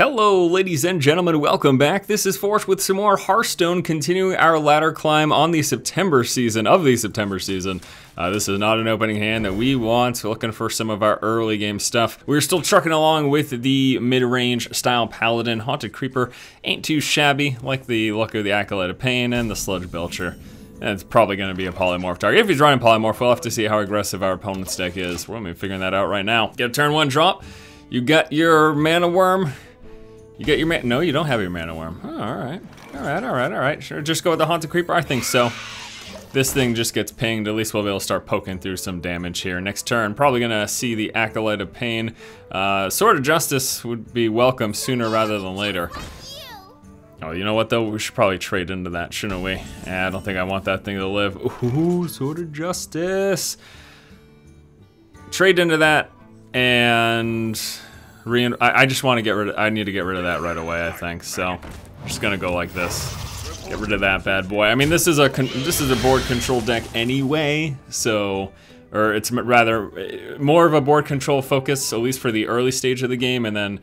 Hello ladies and gentlemen, welcome back. This is Forrest with some more Hearthstone, continuing our ladder climb on the September season of the September season. This is not an opening hand that we want. We're looking for some of our early game stuff. We're still trucking along with the mid-range style paladin. Haunted Creeper ain't too shabby, like the look of the Acolyte of Pain and the Sludge Belcher. And it's probably going to be a polymorph target. If he's running polymorph, we'll have to see how aggressive our opponent's deck is. We're going to be figuring that out right now. Get a turn one drop. You got your mana worm. You get your mana, no, you don't have your mana worm. Oh, all right. Sure, just go with the Haunted Creeper, I think so. This thing just gets pinged, at least we'll be able to start poking through some damage here. Next turn, probably gonna see the Acolyte of Pain. Sword of Justice would be welcome sooner rather than later. Oh, you know what though? We should probably trade into that, shouldn't we? I don't think I want that thing to live. Ooh, Sword of Justice. Trade into that, and I just want to get rid of, I need to get rid of that right away, I think. So I'm just gonna go like this. Get rid of that bad boy. I mean, this is a board control deck anyway, so, or it's rather more of a board control focus, at least for the early stage of the game, and then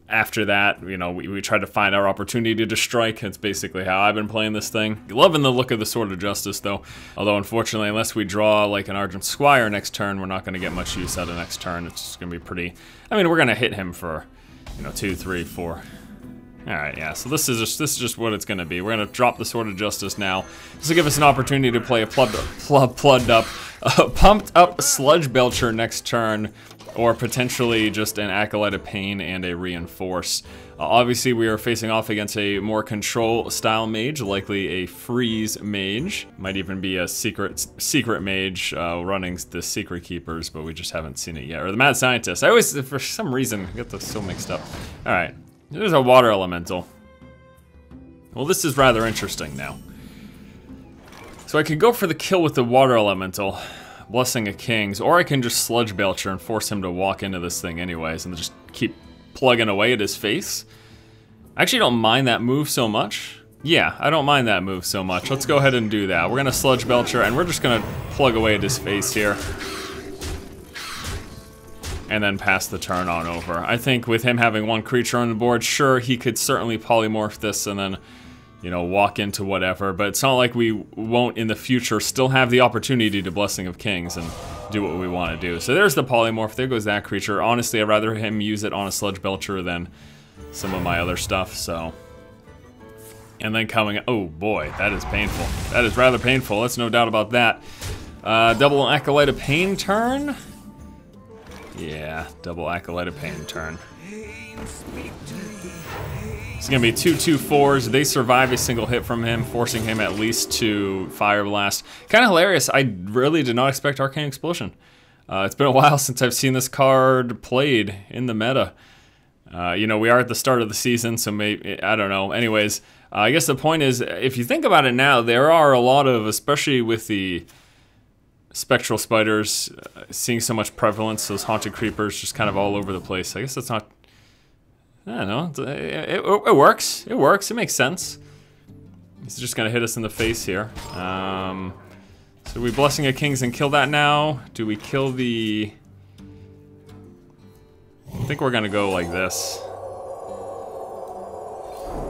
after that, you know, we try to find our opportunity to strike. It's basically how I've been playing this thing. Loving the look of the Sword of Justice, though. Although, unfortunately, unless we draw like an Argent Squire next turn, we're not going to get much use out of next turn. It's just going to be pretty... I mean, we're going to hit him for, you know, 2, 3, 4... Alright, yeah, so this is just what it's gonna be. We're gonna drop the Sword of Justice now. This will give us an opportunity to play a pumped up Sludge Belcher next turn, or potentially just an Acolyte of Pain and a Reinforce. Obviously, we are facing off against a more control style mage, likely a freeze mage. Might even be a secret mage running the Secret Keepers, but we just haven't seen it yet. Or the Mad Scientist. I always, for some reason, get those so mixed up. Alright. There's a water elemental. Well, this is rather interesting now. So I could go for the kill with the water elemental, Blessing of Kings, or I can just Sludge Belcher and force him to walk into this thing anyways and just keep plugging away at his face. I actually don't mind that move so much. Yeah, I don't mind that move so much. Let's go ahead and do that. We're gonna Sludge Belcher and we're just gonna plug away at his face here. And then pass the turn on over. I think with him having one creature on the board, sure, he could certainly polymorph this and then, you know, walk into whatever, but it's not like we won't in the future still have the opportunity to Blessing of Kings and do what we want to do. So there's the polymorph, there goes that creature. Honestly, I'd rather him use it on a Sludge Belcher than some of my other stuff, so. And then coming, oh boy, that is painful. That is rather painful, there's no doubt about that. Double Acolyte of Pain turn. Yeah, double Acolyte of Pain turn. It's gonna be 2/2/4s. They survive a single hit from him, forcing him at least to Fire Blast. Kind of hilarious. I really did not expect Arcane Explosion. It's been a while since I've seen this card played in the meta. You know, we are at the start of the season, so maybe, I don't know. Anyways, I guess the point is, if you think about it now, there are a lot of, especially with the Spectral Spiders, seeing so much prevalence, those Haunted Creepers just kind of all over the place. I guess that's not, I don't know, it works, it makes sense. He's just gonna hit us in the face here. So we Blessing of Kings and kill that now? Do we kill the, I think we're gonna go like this.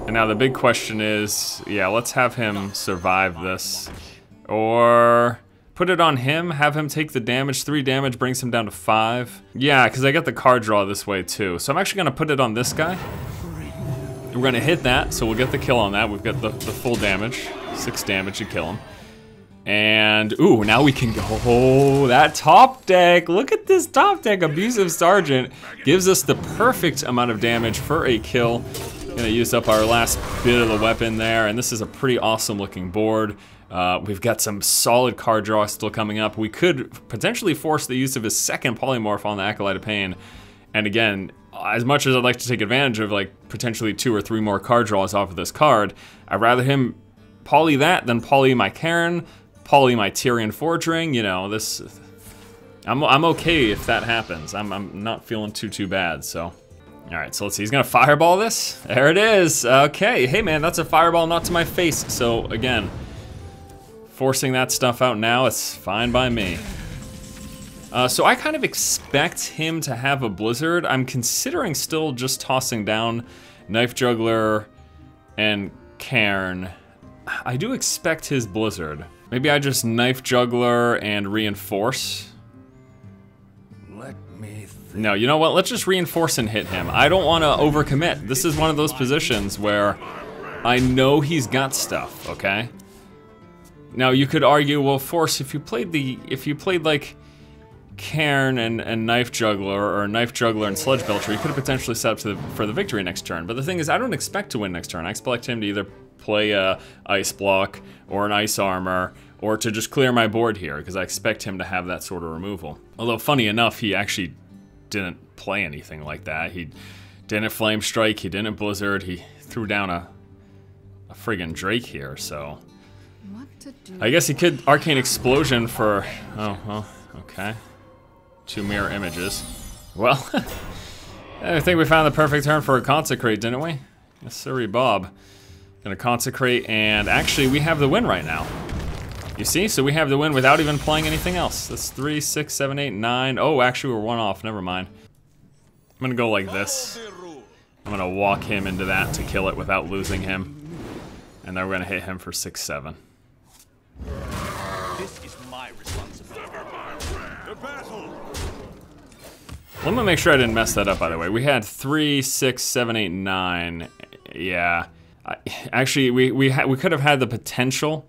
And now the big question is, yeah, let's have him survive this. Or put it on him, have him take the damage. 3 damage brings him down to 5. Yeah, because I get the card draw this way too. So I'm actually gonna put it on this guy. We're gonna hit that, so we'll get the kill on that. We've got the full damage, 6 damage to kill him. And, ooh, now we can go, oh, that top deck. Look at this top deck. Abusive Sergeant gives us the perfect amount of damage for a kill. Gonna use up our last bit of the weapon there, and this is a pretty awesome looking board. We've got some solid card draw still coming up. We could potentially force the use of his second polymorph on the Acolyte of Pain. And again, as much as I'd like to take advantage of like potentially 2 or 3 more card draws off of this card, I'd rather him poly that than poly my Cairn, poly my Tyrian Forge Ring. You know, this, I'm okay if that happens. I'm not feeling too bad, so. All right, so let's see, he's gonna fireball this. There it is, okay. Hey man, that's a fireball not to my face. So again, forcing that stuff out now, it's fine by me. So I kind of expect him to have a Blizzard. I'm considering still just tossing down Knife Juggler and Cairn. I do expect his Blizzard. Maybe I just Knife Juggler and Reinforce. Let me think. No, you know what? Let's just Reinforce and hit him. I don't want to overcommit. This is one of those positions where I know he's got stuff, okay? Now you could argue, well, Force, if you played like Cairn and Knife Juggler, or Knife Juggler and Sludge Belcher, you could have potentially set up for the victory next turn. But the thing is, I don't expect to win next turn. I expect him to either play a Ice Block or an Ice Armor, or to just clear my board here, because I expect him to have that sort of removal. Although, funny enough, he actually didn't play anything like that. He didn't Flame Strike, he didn't Blizzard, he threw down a friggin' Drake here, so... What to do? I guess he could Arcane Explosion for... Oh, well, okay. 2 mirror images. Well, I think we found the perfect turn for a Consecrate, didn't we? Yes, sirree, Bob. Gonna Consecrate, and actually we have the win right now. You see? So we have the win without even playing anything else. That's 3, 6, 7, 8, 9. Oh, actually we're 1 off, never mind. I'm gonna go like this. I'm gonna walk him into that to kill it without losing him. And then we're gonna hit him for 6, 7. This is my responsibility. The battle. Let me make sure I didn't mess that up, by the way. We had 3, 6, 7, 8, 9. Yeah. Actually, we could have had the potential,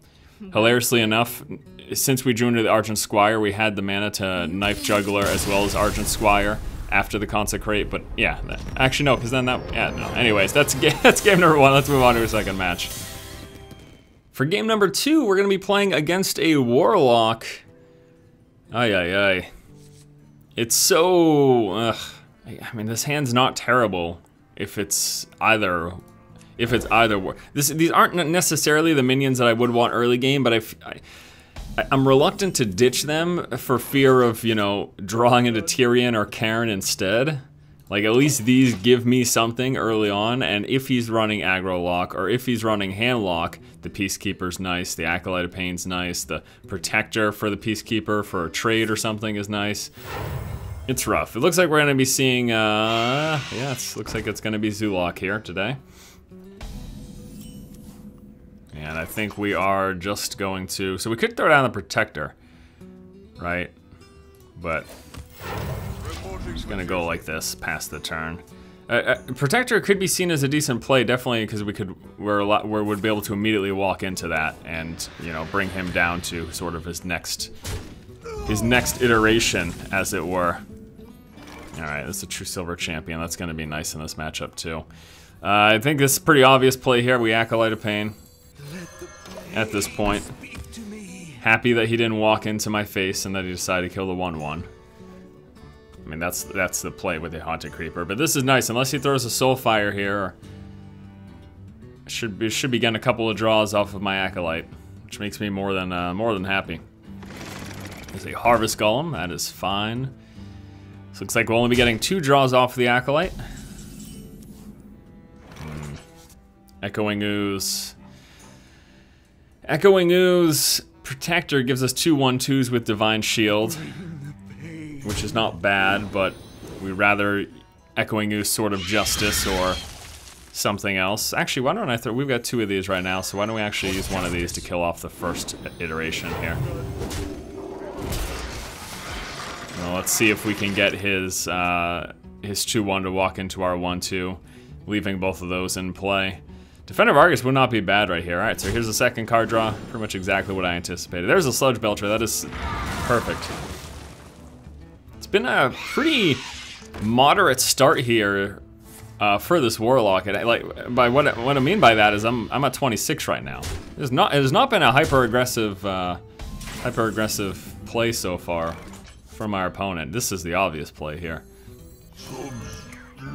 hilariously enough, since we drew into the Argent Squire, we had the mana to Knife Juggler as well as Argent Squire after the Consecrate, but yeah. Actually, no, because then that... Yeah, no. Anyways, that's game number 1. Let's move on to a second match. For game number 2, we're going to be playing against a Warlock. Ay, ay, ay. It's so... I mean, this hand's not terrible if it's either... These aren't necessarily the minions that I would want early game, but I'm reluctant to ditch them for fear of, you know, drawing into Tyrion or Cairn instead. Like, at least these give me something early on, and if he's running Aggro Lock, or if he's running Hand Lock, the Peacekeeper's nice, the Acolyte of Pain's nice, the Protector for the Peacekeeper for a trade or something is nice. It's rough. It looks like we're going to be seeing, yeah, it looks like it's going to be Zulok here today. And I think we are just going to... So we could throw down the Protector, right? But I'm just going to go like this past the turn. Protector could be seen as a decent play, definitely, because we would be able to immediately walk into that and, you know, bring him down to sort of his next iteration, as it were. All right, that's a true silver champion. That's going to be nice in this matchup too. I think this is a pretty obvious play here. We Acolyte of Pain. At this point, happy that he didn't walk into my face and that he decided to kill the 1/1. I mean, that's the play with the Haunted Creeper. But this is nice, unless he throws a Soulfire here. Should be getting a couple of draws off of my Acolyte, which makes me more than happy. There's a Harvest Golem, that is fine. So looks like we'll only be getting 2 draws off the Acolyte. Echoing Ooze. Echoing Ooze Protector gives us 2 1/2s with Divine Shield, which is not bad, but we'd rather Echoing Ooze Sword of Justice or something else. Actually, why don't I throw... We've got 2 of these right now, so why don't we actually use one of these to kill off the first iteration here. Well, let's see if we can get his 2/1 to walk into our 1/2, leaving both of those in play. Defender of Argus would not be bad right here. All right, so here's the second card draw. Pretty much exactly what I anticipated. There's a Sludge Belcher. That is perfect. It's been a pretty moderate start here for this Warlock. And by what I mean by that is I'm at 26 right now. It has not been a hyper aggressive play so far from our opponent. This is the obvious play here.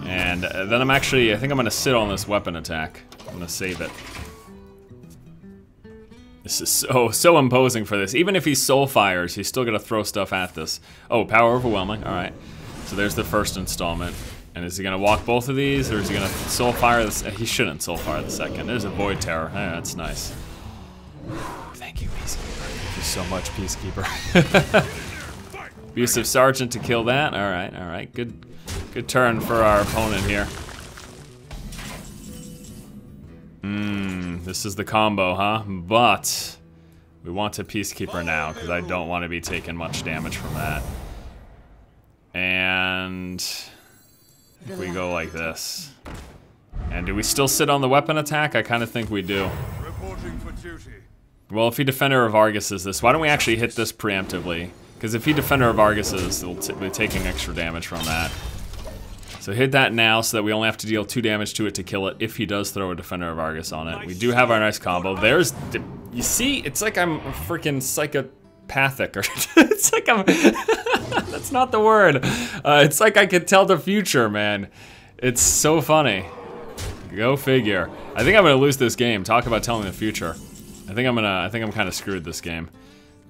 And then I think I'm gonna sit on this weapon attack. I'm gonna save it. This is so imposing for this. Even if he Soul Fires, he's still gonna throw stuff at this. Oh, Power Overwhelming, all right. So there's the first installment. And is he gonna walk both of these, or is he gonna Soul Fire this? He shouldn't Soul Fire the second. There's a Void Terror, yeah, that's nice. Thank you, Peacekeeper. Thank you so much, Peacekeeper. Abusive Sergeant to kill that. All right. Good turn for our opponent here. This is the combo, huh? But we want a Peacekeeper now because I don't want to be taking much damage from that. And if we go like this. And do we still sit on the weapon attack? I kind of think we do. Reporting for duty. Well, if he Defender of Argus is this, why don't we actually hit this preemptively? Because if he Defender of Argus is, we'll be taking extra damage from that. So hit that now so that we only have to deal 2 damage to it to kill it if he does throw a Defender of Argus on it. We do have our nice combo. There's, you see, it's like I'm freaking psychopathic, or it's like I'm, that's not the word. It's like I can tell the future, man. It's so funny. Go figure. I think I'm gonna lose this game. Talk about telling the future. I think I'm kind of screwed this game.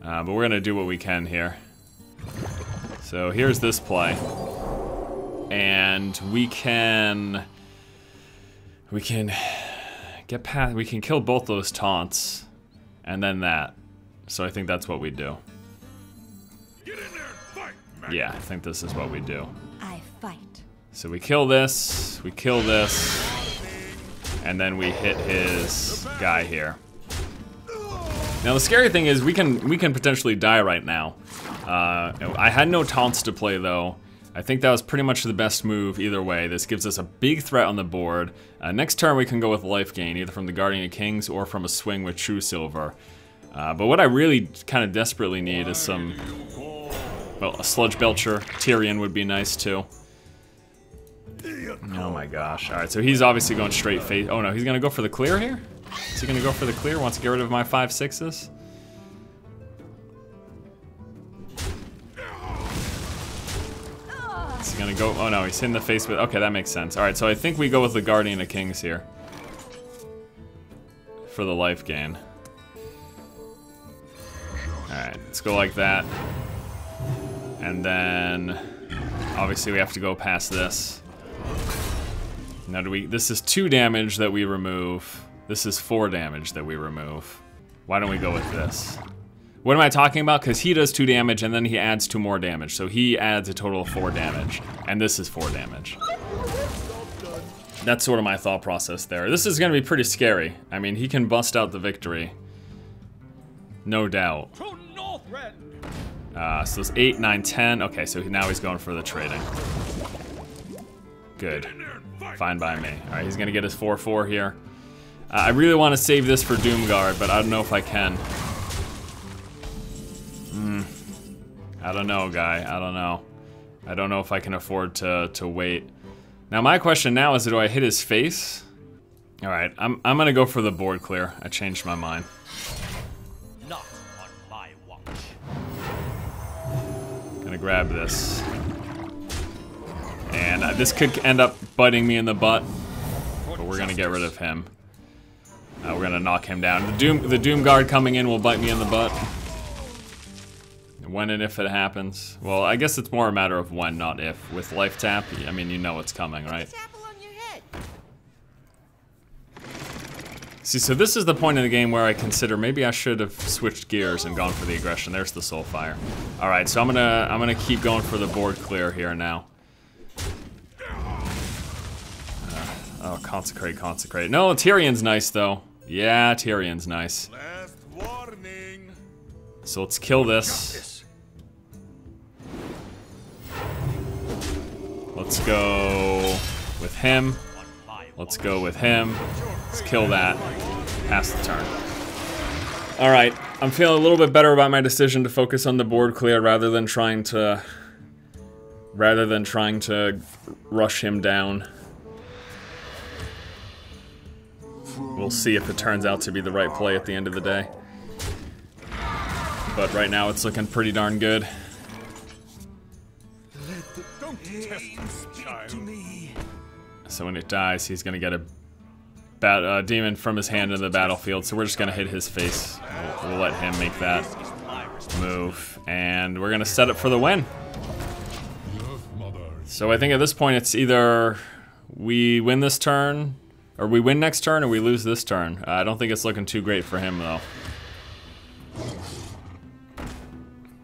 But we're gonna do what we can here. So here's this play. And we can get past, we can kill both those taunts and then that. So I think that's what we do. Get in there and fight, man. Yeah, I think this is what we do. I fight. So we kill this, and then we hit his guy here. Now the scary thing is we can potentially die right now. I had no taunts to play though. I think that was pretty much the best move either way. This gives us a big threat on the board. Next turn we can go with life gain, either from the Guardian of Kings or from a swing with True Silver. But what I really kind of desperately need is some, well, a Sludge Belcher. Tyrion would be nice too. Oh my gosh. Alright, so he's obviously going straight face. Oh no, he's gonna go for the clear here? Is he gonna go for the clear? Wants to get rid of my 5/6s? Is he gonna go? Oh no, he's hitting the face with. Okay, that makes sense. Alright, so I think we go with the Guardian of Kings here for the life gain. Alright, let's go like that. And then obviously we have to go past this. Now this is 2 damage that we remove. This is 4 damage that we remove. Why don't we go with this? What am I talking about? Because he does 2 damage and then he adds 2 more damage. So he adds a total of 4 damage. And this is 4 damage. That's sort of my thought process there. This is going to be pretty scary. I mean, he can bust out the victory. No doubt. So it's 8, 9, 10. Okay, so now he's going for the trading. Good. Fine by me. Alright, he's gonna get his 4/4 here. I really want to save this for Doomguard, but I don't know if I can. I don't know, guy. I don't know. I don't know if I can afford to wait. Now my question now is, do I hit his face? Alright, I'm gonna go for the board clear. I changed my mind. Not on my watch. Gonna grab this. And this could end up biting me in the butt, but we're gonna get rid of him. We're gonna knock him down. The Doom Guard coming in will bite me in the butt. When and if it happens. Well, I guess it's more a matter of when, not if. With life tap, I mean, you know what's coming, right? See, so this is the point in the game where I consider maybe I should have switched gears and gone for the aggression. There's the Soulfire. All right, so I'm gonna keep going for the board clear here now. Oh, consecrate. No, Tyrion's nice though. Yeah, Tyrion's nice. Last warning. So let's kill this. Let's go with him. Let's go with him. Let's kill that. Pass the turn. All right, I'm feeling a little bit better about my decision to focus on the board clear rather than trying to rush him down. We'll see if it turns out to be the right play at the end of the day. But right now it's looking pretty darn good. Don't test the child. So when it dies, he's gonna get a demon from his hand in the battlefield. So we're just gonna hit his face. We'll let him make that move, and we're gonna set it for the win. So I think at this point it's either we win this turn, or we win next turn, or we lose this turn. I don't think it's looking too great for him though.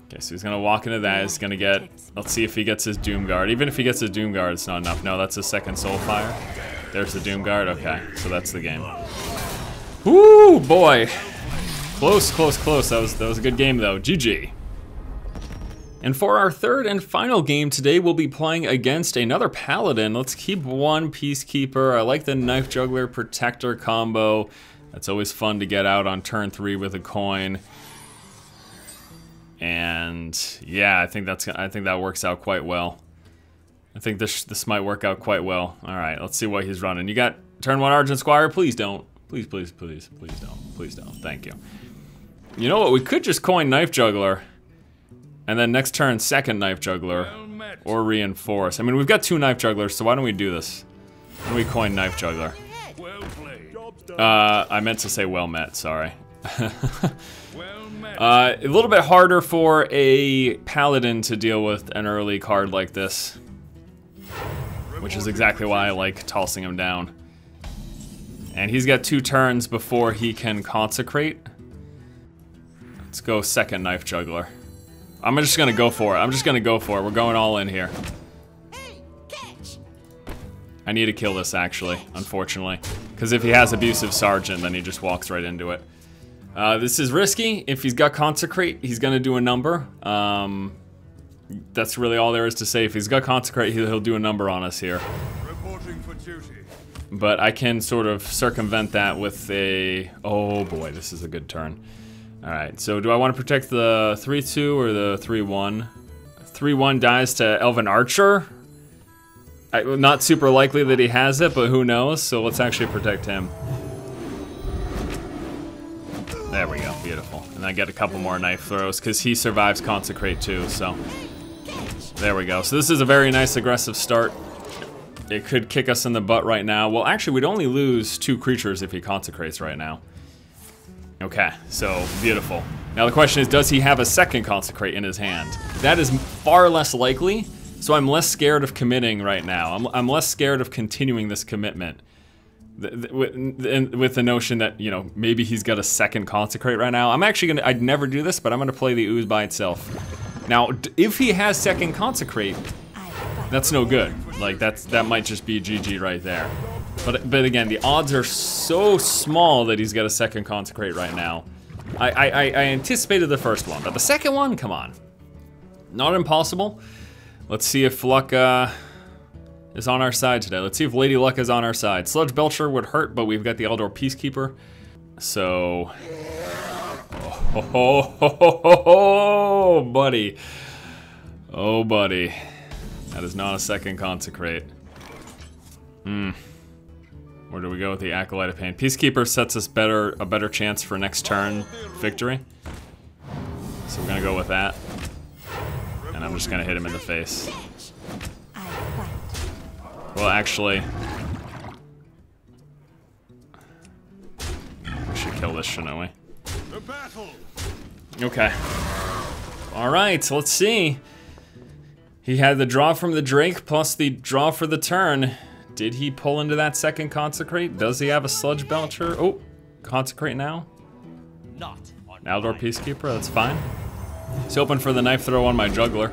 Okay, so he's gonna walk into that. He's gonna get. Let's see if he gets his Doom Guard. Even if he gets his Doom Guard, it's not enough. No, that's his second Soulfire. There's the Doom Guard. Okay, so that's the game. Woo, boy. Close, close, close. That was a good game though. GG. And for our third and final game today, we'll be playing against another Paladin. Let's keep one Peacekeeper. I like the Knife Juggler Protector combo. That's always fun to get out on turn 3 with a coin. And yeah, I think that works out quite well. I think this might work out quite well. All right, let's see what he's running. You got turn 1 Argent Squire. Please don't. Please, please, please, please don't. Please don't. Thank you. You know what? We could just coin Knife Juggler, and then next turn second Knife Juggler, or reinforce. I mean, we've got 2 Knife Jugglers, so why don't we do this? Why don't we coin Knife Juggler? I meant to say well met. Sorry. A little bit harder for a Paladin to deal with an early card like this, which is exactly why I like tossing him down. And he's got 2 turns before he can consecrate. Let's go second Knife Juggler. I'm just gonna go for it. I'm just gonna go for it. We're going all in here. I need to kill this actually, unfortunately. Because if he has Abusive Sergeant, then he just walks right into it. This is risky. If he's got Consecrate, he's gonna do a number. That's really all there is to say. If he's got Consecrate, he'll do a number on us here. Reporting for duty. But I can sort of circumvent that with a... Oh boy, this is a good turn. Alright, so do I want to protect the 3-2 or the 3-1? 3-1 dies to Elven Archer. Not super likely that he has it, but who knows? So let's actually protect him. There we go, beautiful. And I get a couple more knife throws because he survives Consecrate too, so. There we go. So this is a very nice aggressive start. It could kick us in the butt right now. Well, actually, we'd only lose 2 creatures if he Consecrates right now. Okay, so beautiful. Now the question is, does he have a second Consecrate in his hand? That is far less likely, so I'm less scared of committing right now. I'm less scared of continuing this commitment. With the notion that, you know, maybe he's got a second Consecrate right now. I'm actually gonna, I'd never do this, but I'm gonna play the Ooze by itself. Now, if he has second Consecrate, that's no good. Like, that might just be GG right there. But again, the odds are so small that he's got a second Consecrate right now. I anticipated the first one, but the second one, come on. Not impossible. Let's see if luck is on our side today. Let's see if Lady Luck is on our side. Sludge Belcher would hurt, but we've got the Eldor Peacekeeper. So... Oh, buddy. Oh, buddy. That is not a second Consecrate. Where do we go with the Acolyte of Pain? Peacekeeper sets us a better chance for next turn victory. So we're gonna go with that. And I'm just gonna hit him in the face. Well, actually, we should kill this, shouldn't we? Okay. All right, let's see. He had the draw from the Drake plus the draw for the turn. Did he pull into that second Consecrate? Does he have a Sludge Belcher? Oh, Consecrate now. Not on Eldor Peacekeeper, that's fine. He's hoping for the knife throw on my Juggler,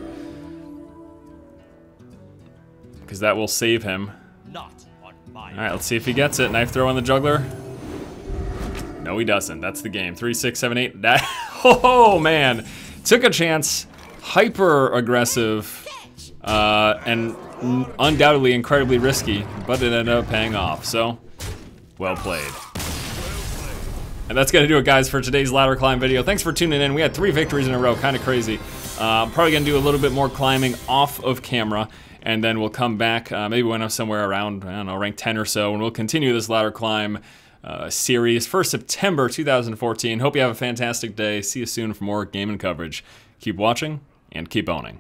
because that will save him. Not on my All right, let's see if he gets it. Knife throw on the Juggler. No, he doesn't. That's the game. 3, 6, 7, 8. That. Oh man, took a chance. Hyper aggressive, and undoubtedly incredibly risky, but it ended up paying off. So, well played. And that's gonna do it, guys, for today's ladder climb video. Thanks for tuning in. We had 3 victories in a row, kind of crazy. I'm probably gonna do a little bit more climbing off of camera, and then we'll come back, maybe when I'm somewhere around, I don't know, rank 10 or so, and we'll continue this ladder climb series for September 2014. Hope you have a fantastic day. See you soon for more gaming coverage. Keep watching and keep owning.